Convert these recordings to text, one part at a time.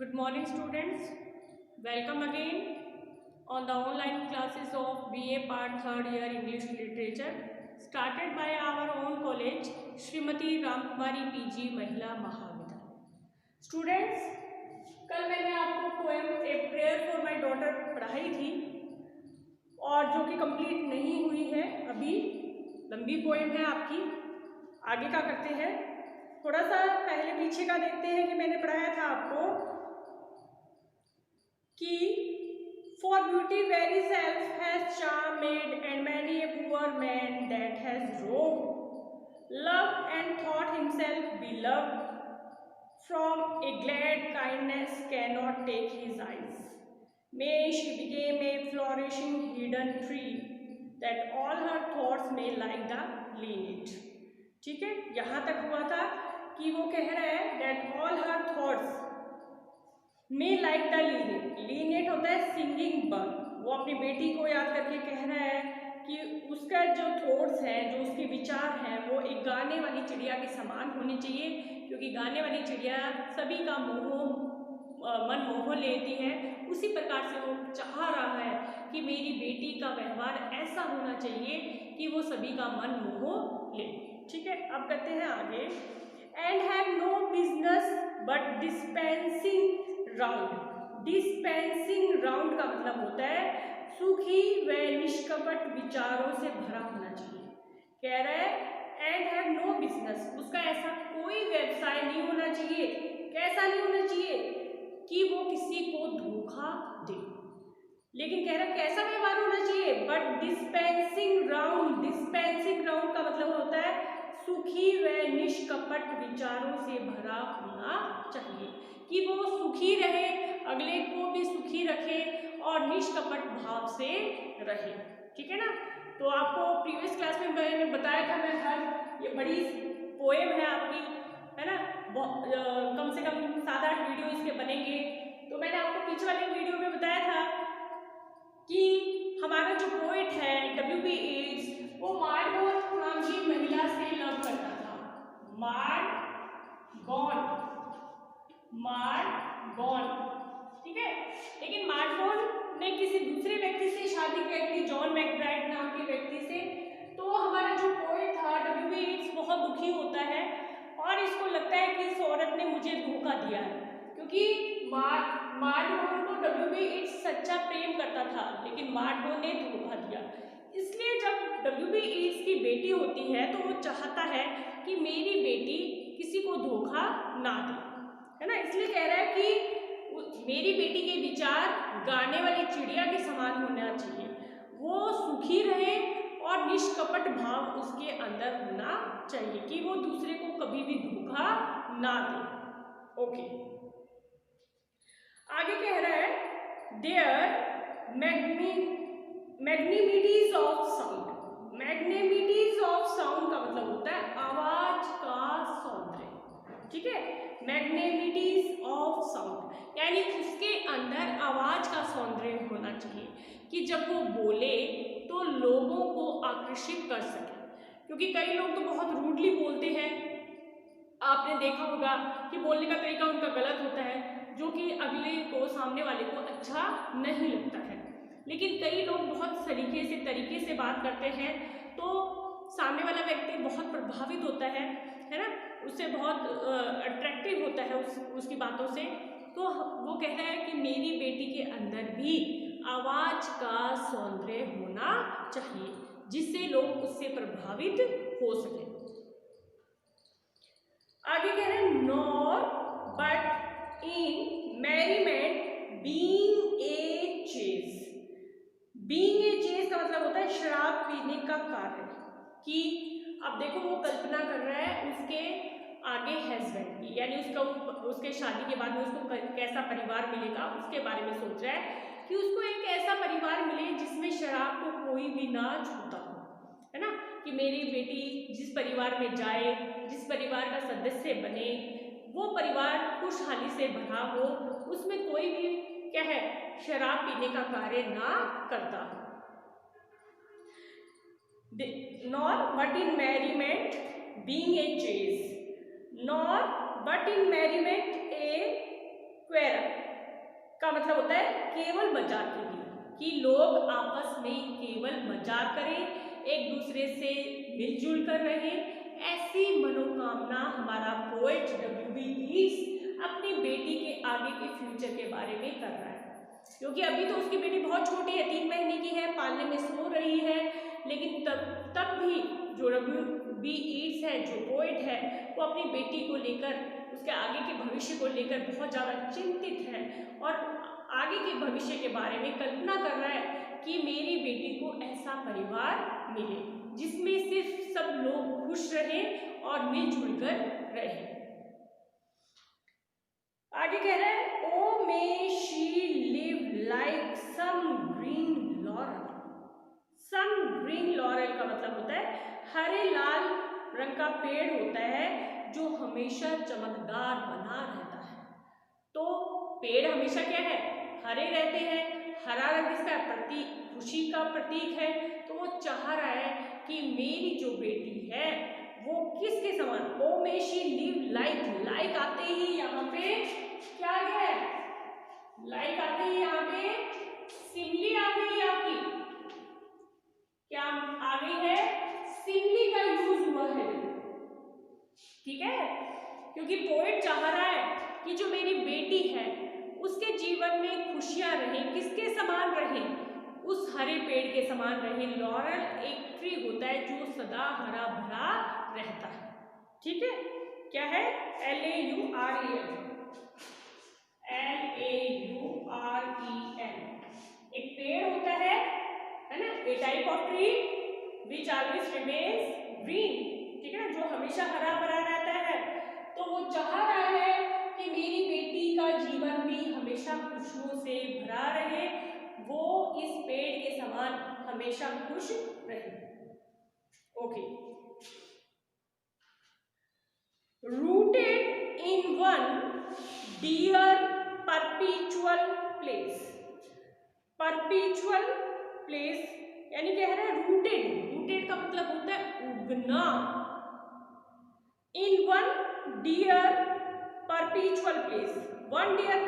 Good morning, students. Welcome again on the online classes of BA Part 3rd Year English Literature, started by our own college, Shrimati Ramkumari PG Mahila Mahavidyalaya. Students, कल मैंने आपको poem a prayer for my daughter पढ़ाई थी और जो कि complete नहीं हुई है, अभी लंबी पोएम है आपकी। आगे का करते हैं, थोड़ा सा पहले पीछे का देखते हैं कि मैंने पढ़ाया था आपको कि for beauty very self has charm made and many a poor man that has roved love and thought himself be loved from a glad kindness can not take his eyes may she became a flourishing hidden tree that all her thoughts may like the linnet. ठीक है, यहाँ तक हुआ था कि वो कह रहा है that all her thoughts may like the linnet. Linnet होता है सिंगिंग बर्ड। वो अपनी बेटी को याद करके कह रहा है कि उसका जो थॉट्स हैं, जो उसके विचार हैं, वो एक गाने वाली चिड़िया के समान होने चाहिए, क्योंकि गाने वाली चिड़िया सभी का मन मोह लेती है। उसी प्रकार से वो चाह रहा है कि मेरी बेटी का व्यवहार ऐसा होना चाहिए कि वो सभी का मन मोह ले। ठीक है, अब करते हैं आगे। And have no business but dispensing round. Dispensing round का मतलब होता है सुखी व निष्कपट विचारों से भरा होना चाहिए। कह रहा है एंड हैव नो बिजनेस, उसका ऐसा कोई व्यवसाय नहीं होना चाहिए। कैसा नहीं होना चाहिए कि वो किसी को धोखा दे, लेकिन कह रहा है कैसा व्यवहार होना चाहिए, but dispensing round. Dispensing round का मतलब होता है सुखी व निष्कपट विचारों से भरा होना चाहिए, कि वो सुखी रहे, अगले को भी सुखी रखे और निष्कपट भाव से रहे। ठीक है ना। तो आपको प्रीवियस क्लास में मैंने बताया था, मैं हर ये बड़ी पोएम है आपकी, है ना, कम से कम 7-8 वीडियो इसके बनेंगे। तो मैंने आपको पीछे वाले वीडियो में बताया था कि हमारा जो पोएट है W.B. येट्स, वो मार्गोन नाम की महिला से लव करता था। मार्गोन, ठीक है। लेकिन मार्गोन ने किसी दूसरे व्यक्ति से शादी की थी, जॉन मैकब्राइड नाम के व्यक्ति से। तो हमारा जो पोएट था W.B. येट्स बहुत दुखी होता है और इसको लगता है कि इस औरत ने मुझे धोखा दिया है, क्योंकि मार्गोन को W.B. येट्स सच्चा प्रेम करता था, लेकिन मार्गोन ने धोखा दिया। इसलिए जब W.B. येट्स की बेटी होती है तो वो चाहता है कि मेरी बेटी किसी को धोखा ना दे, है ना। इसलिए कह रहा है कि मेरी बेटी के विचार गाने वाली चिड़िया के समान होना चाहिए, वो सुखी रहे और निष्कपट भाव उसके अंदर होना चाहिए, कि वो दूसरे को कभी भी धोखा ना दे। ओके, आगे कह रहा है their magnanimities of sound. Magnanimities of sound का मतलब होता है आवाज का सौंदर्य। ठीक है, मैग्निमिटीज ऑफ साउंड यानी उसके अंदर आवाज का सौंदर्य होना चाहिए, कि जब वो बोले तो लोगों को आकर्षित कर सके। क्योंकि कई लोग तो बहुत रूडली बोलते हैं, आपने देखा होगा कि बोलने का तरीका उनका गलत होता है, जो कि अगले को, सामने वाले को अच्छा नहीं लगता है। लेकिन कई लोग बहुत तरीके से बात करते हैं, तो सामने वाला व्यक्ति बहुत प्रभावित होता है ना, उससे बहुत अट्रैक्टिव होता है उसकी बातों से। तो वो कह रहा है कि मेरी बेटी के अंदर भी आवाज का सौंदर्य होना चाहिए, जिससे लोग उससे प्रभावित हो सके। आगे कह रहे हैं nor but in merriment being a chase. Being a chase का मतलब होता है शराब पीने का कार्य। कि अब देखो वो कल्पना कर रहा है उसके आगे हस्बैंड की, यानी उसके शादी के बाद में उसको कैसा परिवार मिलेगा उसके बारे में सोच रहा है, कि उसको एक ऐसा परिवार मिले जिसमें शराब को कोई भी ना छूता हो, है ना। कि मेरी बेटी जिस परिवार में जाए, जिस परिवार का सदस्य बने, वो परिवार खुशहाली से भरा हो, उसमें कोई भी क्या है, शराब पीने का कार्य ना करता हो। Nor but in merriment being a chase, nor but in merriment a quarrel का मतलब होता है केवल मजाक के लिए, कि लोग आपस में केवल मजाक करें, एक दूसरे से मिलजुल कर रहें, ऐसी मनोकामना हमारा पोएट W.B. यीट्स अपनी बेटी के आगे के फ्यूचर के बारे में कर रहा है। क्योंकि अभी तो उसकी बेटी बहुत छोटी है, 3 महीने की है, पालने में सो रही है, लेकिन तब भी जो W.B. यीट्स है, जो पोएट है, वो अपनी बेटी को लेकर, उसके आगे के भविष्य को लेकर बहुत ज़्यादा चिंतित है और आगे के भविष्य के बारे में कल्पना कर रहा है कि मेरी बेटी को ऐसा परिवार मिले जिसमें सिर्फ सब लोग खुश रहें और मिलजुल कर रहें। आगे कह रहा है O may she live like some green laurel. Some green laurel का मतलब होता है हरे लाल रंग का पेड़ होता है जो हमेशा चमकदार बना रहता है। तो पेड़ हमेशा क्या है, हरे रहते हैं, हरा रंग इसका प्रतीक, खुशी का प्रतीक है। तो वो चाह रहा है कि मेरी जो बेटी है वो किसके समान, ओ may she live like, like आते ही यहाँ पे क्या है, लाइक आते ही यहाँ पे सिमली आ गई है आपकी, क्या आ गई है, सिमली का यूज हुआ है, ठीक है। क्योंकि पोएट चाह रहा है कि जो मेरी बेटी है उसके जीवन में खुशियां रहें, किसके समान रहें, उस हरे पेड़ के समान रहें। लॉरल एक ट्री होता है जो सदा हरा भरा रहता है, ठीक है। क्या है, LAUREL, LAUREL एक पेड़ होता है ना, a type of tree which always remains green, ठीक है ना, जो हमेशा हरा भरा रहता है। तो वो चाह रहा है कि मेरी बेटी का जीवन भी हमेशा खुशियों से भरा रहे, वो इस पेड़ के समान हमेशा खुश रहे। Okay, rooted in one dear perpetual place. Perpetual place यानी कह रहा है रूटेड, रूटेड का मतलब होता है उगना। In one dear perpetual place, one dear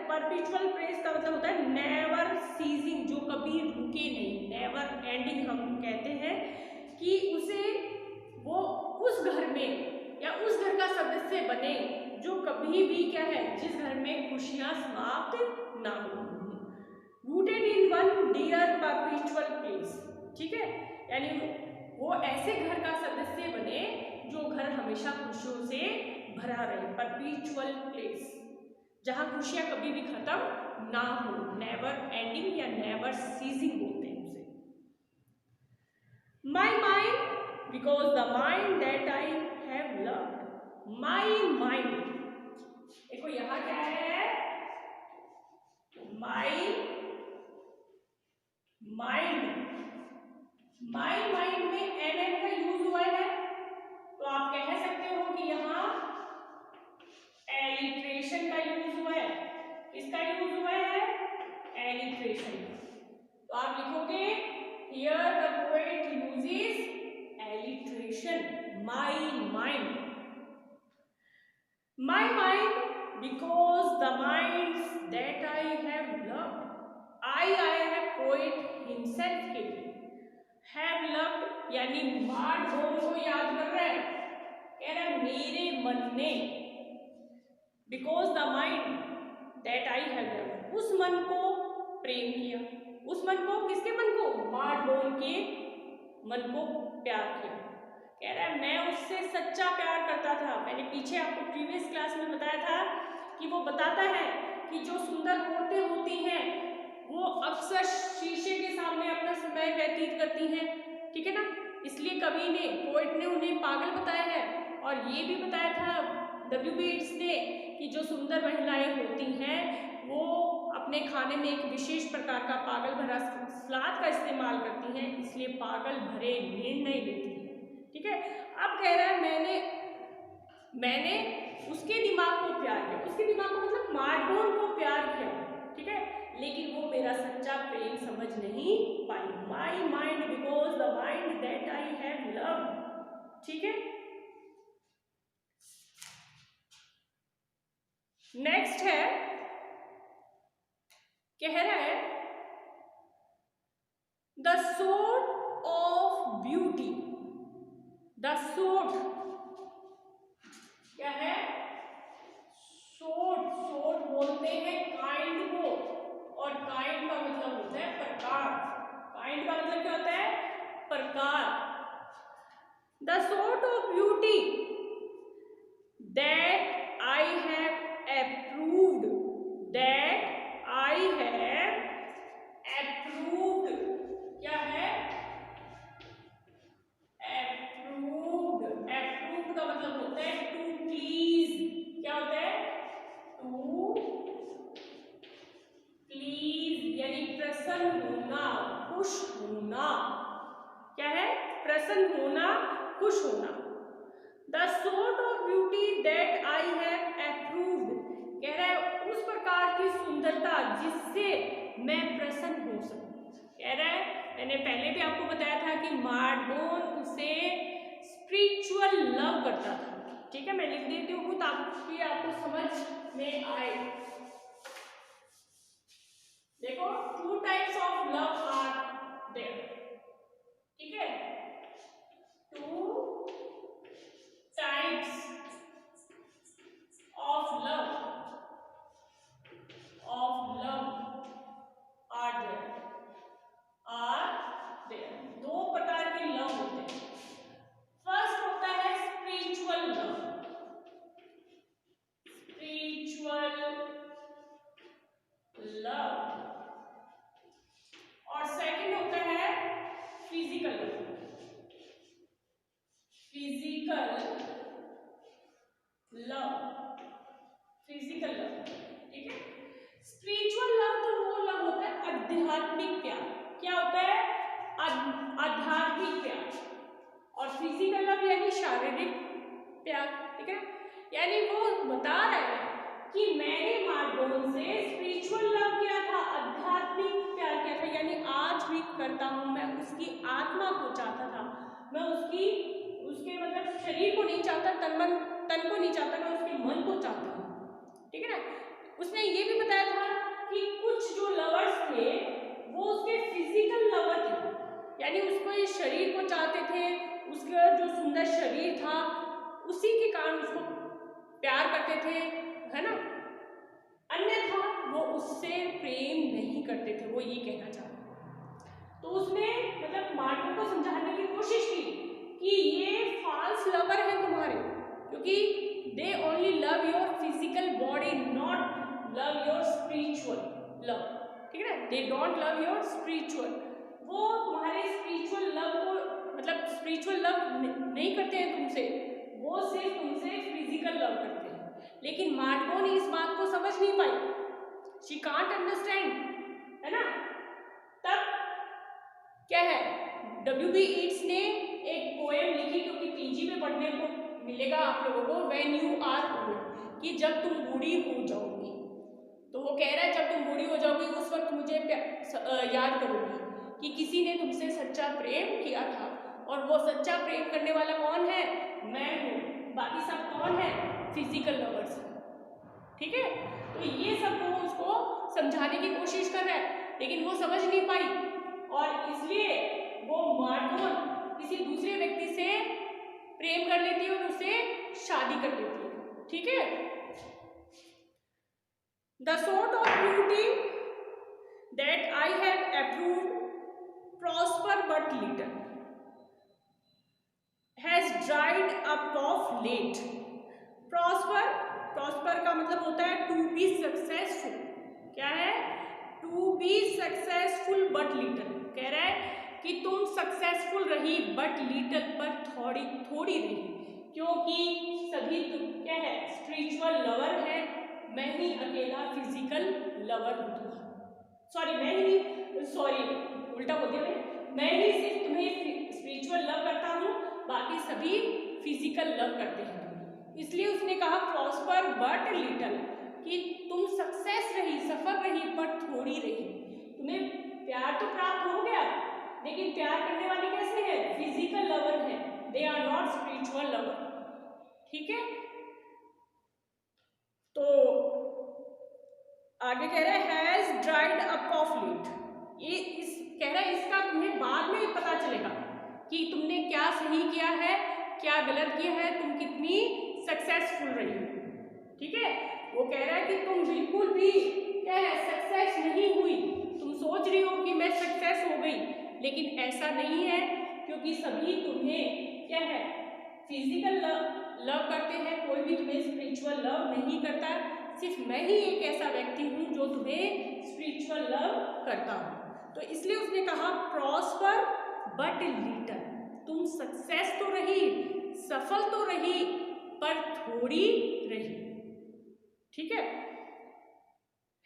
perpetual place का मतलब होता है नेवर सीजिंग, जो कभी रुके नहीं, नेवर एंडिंग हम कहते हैं कि उसे वो उस घर में या उस घर का सदस्य बने जो कभी भी क्या है, जिस घर में खुशियां समाप्त ना हो। Rooted in one dear perpetual place, ठीक है, यानी वो ऐसे घर का सदस्य बने जो घर हमेशा खुशियों से भरा रहे, परपेचुअल प्लेस, जहां खुशियां कभी भी खत्म ना हो, नेवर एंडिंग या नेवर सीजिंग बोलते हैं उसे। माई mind because the mind that I have loved. My mind, देखो यहां क्या है, माई माइंड, माई माइंड में एन का यूज हुआ है, तो आप कह सकते हो कि यहाँ एलिट्रेशन का यूज हुआ है। किसका यूज हुआ है, एलिट्रेशन। तो आप लिखोगे here the poet uses alliteration, my mind. My mind because the minds that I have loved. I है पोएट हिमसेल्फ के लिए, हैव लव्ड यानी मार्ड होम को याद कर रहे हैं, कह रहा है मेरे मन ने, because the mind that I have loved, उस मन को प्रेम किया, उस मन को, किसके मन को, मार्ड होम के मन को प्यार किया। कह रहा है मैं उससे सच्चा प्यार करता था। मैंने पीछे आपको प्रीवियस क्लास में बताया था कि वो बताता है कि जो सुंदर औरतें होती हैं वो अक्सर शीशे के सामने अपना समय व्यतीत करती हैं, ठीक है ना, इसलिए कवि ने, पोएट ने उन्हें पागल बताया है। और ये भी बताया था W.B. यीट्स ने कि जो सुंदर महिलाएं होती हैं वो अपने खाने में एक विशेष प्रकार का पागल भरा सलाद का इस्तेमाल करती हैं, इसलिए पागल भरे निर्णय लेती हैं, ठीक है। अब कह रहा है मैंने उसके दिमाग को प्यार किया, उसके दिमाग को मतलब मार्डबोन को प्यार किया, ठीक है, लेकिन वो मेरा सच्चा प्रेम समझ नहीं पाई। My mind because the mind that I have loved, ठीक है। नेक्स्ट है कह रहा है the sort of beauty, the sort क्या है, सोर्ट, सोर्ट बोलते हैं काइंड को, और काइंड का मतलब होता है प्रकार, काइंड का मतलब क्या होता है, प्रकार। The sort of beauty that I have approved, that I have approved, क्या है, अप्रूव्ड, अप्रूव्ड का मतलब होता है टू प्लीज, क्या होता है, टू प्लीज, यानी प्रसन्न होना, खुश होना, क्या है, प्रसन्न होना, खुश होना। The sort of beauty that I have approved, कह रहा है उस प्रकार की सुंदरता जिससे मैं प्रसन्न हो सकूं। कह रहा है, मैंने पहले भी आपको बताया था कि मार्डबोन उसे स्पिरिचुअल लव करता था। ठीक है, मैं लिख देती हूँ ताकि आपको समझ में आए। देखो, two types of love are there, ठीक है, two types of love are there, दो प्रकार के लव होते हैं। फर्स्ट होता है स्पिरिचुअल लव, स्पिरिचुअल लव, और सेकंड होता है physical love, physical love, physical love, ठीक है। स्पिरिचुअल लव तो वो लव होता है आध्यात्मिक प्यार, क्या होता है, आध्यात्मिक प्यार, और फिजिकल लव यानी शारीरिक प्यार, ठीक है। यानी वो बता रहा है कि मैंने मार्डबोन से स्पिरिचुअल लव किया था, आध्यात्मिक प्यार किया था, यानी आज भी करता हूं, मैं उसकी आत्मा को चाहता था, मैं उसके मतलब शरीर को नहीं चाहता, तन को नहीं चाहता, मैं उसके मन को चाहता हूँ, ठीक है ना। उसने ये भी बताया था कि कुछ जो लवर्स थे वो उसके फिजिकल लवर थे, यानी उसको ये शरीर को चाहते थे, उसका जो सुंदर शरीर था उसी के कारण उसको प्यार करते थे, है ना, अन्यथा वो उससे प्रेम नहीं करते थे, वो ये कहना चाहते। तो उसने मतलब मार्को को समझाने की कोशिश की कि ये फॉल्स लवर है तुम्हारे, क्योंकि they only love your physical body, not love your spiritual love, ठीक है ना, they don't love your spiritual, वो तुम्हारे स्पिरिचुअल लव को मतलब स्पिरिचुअल लव नहीं करते हैं तुमसे, वो सिर्फ तुमसे फिजिकल लव करते हैं। लेकिन मार्को ने इस बात को समझ नहीं पाई, शी कांट अंडरस्टैंड, है ना। तब क्या है, W.B. Yeats ने एक पोएम लिखी, क्योंकि पीजी में पढ़ने को मिलेगा आप लोगों को, व्हेन यू आर ओल्ड, कि जब तुम बूढ़ी हो जाओगी। तो वो कह रहा है जब तुम बूढ़ी हो जाओगी उस वक्त मुझे याद करोगी कि किसी ने तुमसे सच्चा प्रेम किया था, और वो सच्चा प्रेम करने वाला कौन है, मैं हूँ, बाकी सब कौन है, फिजिकल लवर्स, ठीक है। तो ये सब वो उसको समझाने की कोशिश कर रहा है, लेकिन वो समझ नहीं पाई, और इसलिए वो मार्डबोन किसी दूसरे व्यक्ति से प्रेम कर लेती है और उससे शादी कर लेती है, ठीक है। The sort of beauty that I have approved prosper but little has dried up of late. prosper का मतलब होता है to be successful, क्या है, to be successful but little, कह रहा है कि तुम सक्सेसफुल रही बट लिटल, पर थोड़ी थोड़ी रही, क्योंकि सभी तुम क्या है, स्पिरिचुअल लवर है, मैं ही अकेला फिजिकल लवर हूँ, सॉरी उल्टा बोल दिया मैं ही सिर्फ तुम्हें स्पिरिचुअल लव करता हूँ, बाकी सभी फिजिकल लव करते हैं। इसलिए उसने कहा प्रॉस्पर बट लिटल, कि तुम सक्सेस रही, सफल रही, पर थोड़ी रही, तुम्हें प्यार तो प्राप्त हो गया, लेकिन प्यार करने वाले कैसे हैं, फिजिकल लवर है, they are not spiritual lover, ठीक है। तो आगे कह रहे हैं has dried up of late. ये इस कह रहा है इसका तुम्हें बाद में पता चलेगा कि तुमने क्या सही किया है, क्या गलत किया है, तुम कितनी सक्सेसफुल रही हो। ठीक है, वो कह रहा है कि तुम बिल्कुल भी क्या है सक्सेस नहीं हुई। तुम सोच रही हो कि मैं सक्सेस हो गई, लेकिन ऐसा नहीं है, क्योंकि सभी तुम्हें क्या है फिजिकल लव करते हैं, कोई भी तुम्हें स्पिरिचुअल लव नहीं करता। सिर्फ मैं ही एक ऐसा व्यक्ति हूँ जो तुम्हें स्पिरिचुअल लव करता हूँ। तो इसलिए उसने कहा प्रॉस्पर बट लिटल। तुम सक्सेस तो रही, सफल तो रही, पर थोड़ी रही। ठीक है,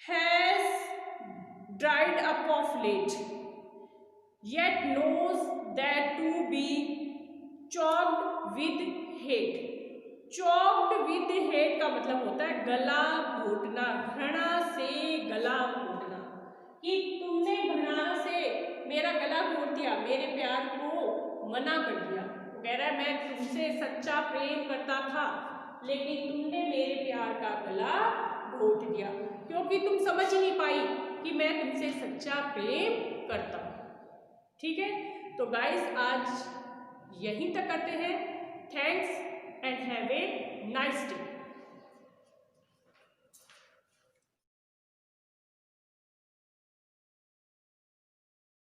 has dried up of late yet knows that to be choked with hate। choked with hate का मतलब होता है गला घोटना, घृणा से गला घोटना, कि तुमने घृणा से मेरा गला घोट दिया, मेरे प्यार को मना कर दिया। वो कह रहा है मैं तुमसे सच्चा प्रेम करता था, लेकिन तुमने मेरे प्यार का गला घोट दिया, क्योंकि तुम समझ नहीं पाई कि मैं तुमसे सच्चा प्रेम करता हूँ। ठीक है, तो गाइस आज यहीं तक करते हैं। Thanks and have a nice day.